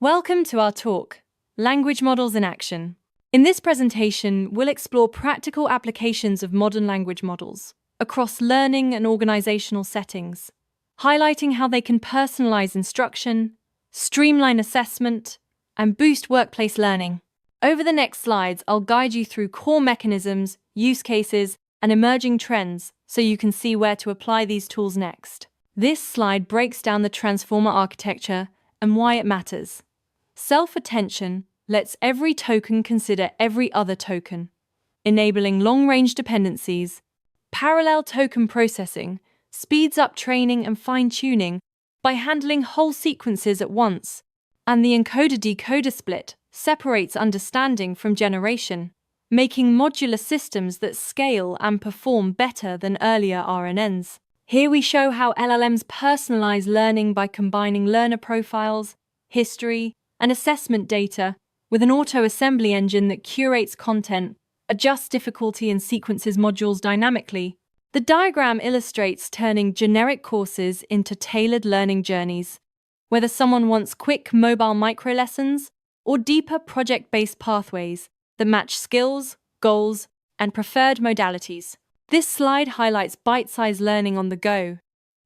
Welcome to our talk, Language Models in Action. In this presentation, we'll explore practical applications of modern language models across learning and organizational settings, highlighting how they can personalize instruction, streamline assessment, and boost workplace learning. Over the next slides, I'll guide you through core mechanisms, use cases, and emerging trends so you can see where to apply these tools next. This slide breaks down the transformer architecture and why it matters. Self-attention lets every token consider every other token, enabling long-range dependencies. Parallel token processing speeds up training and fine-tuning by handling whole sequences at once, and the encoder-decoder split separates understanding from generation, making modular systems that scale and perform better than earlier RNNs. Here we show how LLMs personalize learning by combining learner profiles, history, and assessment data with an auto-assembly engine that curates content, adjusts difficulty, and sequences modules dynamically. The diagram illustrates turning generic courses into tailored learning journeys, whether someone wants quick mobile micro-lessons or deeper project-based pathways that match skills, goals, and preferred modalities. This slide highlights bite-sized learning on the go,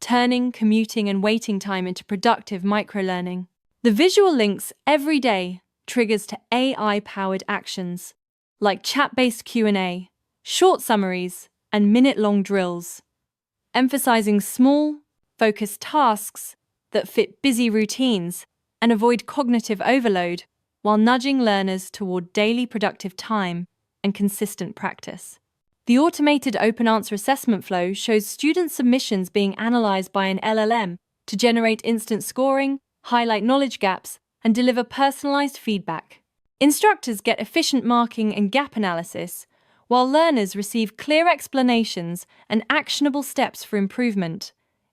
turning commuting and waiting time into productive micro-learning. The visual links every day triggers to AI-powered actions, like chat-based Q&A, short summaries, and minute-long drills, emphasizing small, focused tasks that fit busy routines and avoid cognitive overload, while nudging learners toward daily productive time and consistent practice. The automated open answer assessment flow shows student submissions being analyzed by an LLM to generate instant scoring, highlight knowledge gaps, and deliver personalized feedback. Instructors get efficient marking and gap analysis, while learners receive clear explanations and actionable steps for improvement,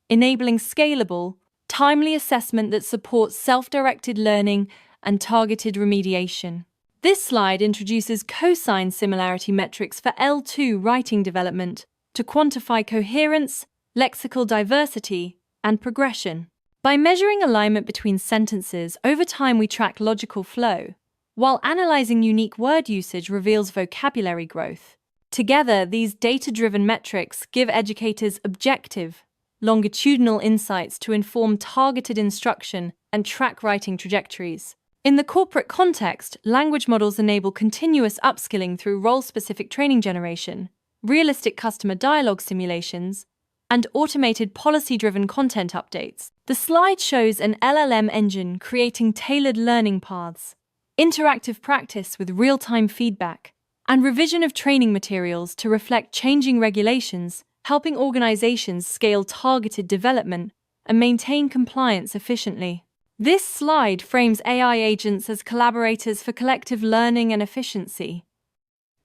enabling scalable, timely assessment that supports self-directed learning and targeted remediation. This slide introduces cosine similarity metrics for L2 writing development to quantify coherence, lexical diversity, and progression. By measuring alignment between sentences, over time we track logical flow, while analyzing unique word usage reveals vocabulary growth. Together, these data-driven metrics give educators objective, longitudinal insights to inform targeted instruction and track writing trajectories. In the corporate context, language models enable continuous upskilling through role-specific training generation, realistic customer dialogue simulations, and automated policy-driven content updates. The slide shows an LLM engine creating tailored learning paths, interactive practice with real-time feedback, and revision of training materials to reflect changing regulations, helping organizations scale targeted development and maintain compliance efficiently. This slide frames AI agents as collaborators for collective learning and efficiency.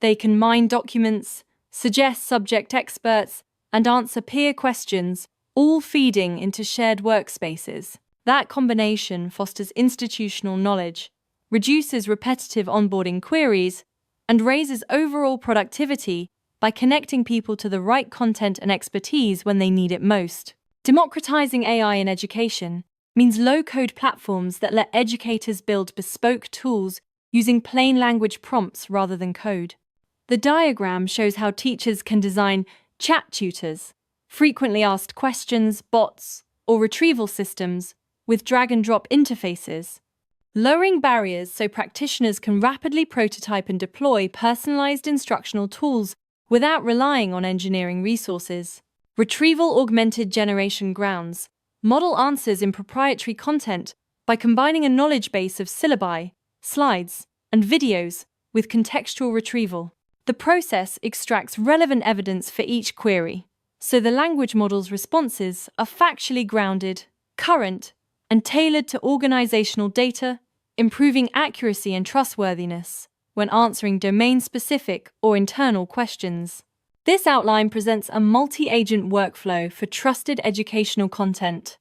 They can mine documents, suggest subject experts, and answer peer questions, all feeding into shared workspaces. That combination fosters institutional knowledge, reduces repetitive onboarding queries, and raises overall productivity by connecting people to the right content and expertise when they need it most. Democratizing AI in education means low-code platforms that let educators build bespoke tools using plain language prompts rather than code. The diagram shows how teachers can design chat tutors, frequently asked questions, bots, or retrieval systems with drag-and-drop interfaces, lowering barriers so practitioners can rapidly prototype and deploy personalized instructional tools without relying on engineering resources. Retrieval-augmented generation grounds model answers in proprietary content by combining a knowledge base of syllabi, slides, and videos with contextual retrieval. The process extracts relevant evidence for each query, so the language model's responses are factually grounded, current, and tailored to organizational data, improving accuracy and trustworthiness when answering domain-specific or internal questions. This outline presents a multi-agent workflow for trusted educational content.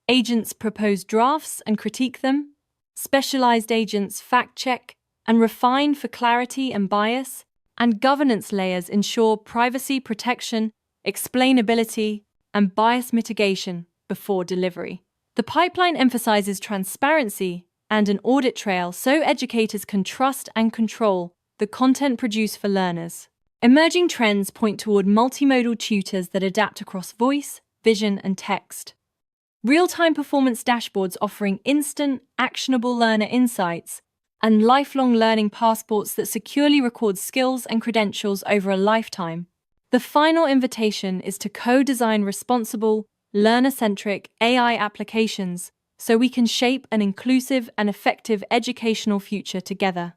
Agents propose drafts and critique them. Specialized agents fact-check and refine for clarity and bias. And governance layers ensure privacy protection, explainability, and bias mitigation before delivery. The pipeline emphasizes transparency, and an audit trail so educators can trust and control the content produced for learners. Emerging trends point toward multimodal tutors that adapt across voice, vision, and text. Real-time performance dashboards offering instant, actionable learner insights, and lifelong learning passports that securely record skills and credentials over a lifetime. The final invitation is to co-design responsible, learner-centric AI applications so we can shape an inclusive and effective educational future together.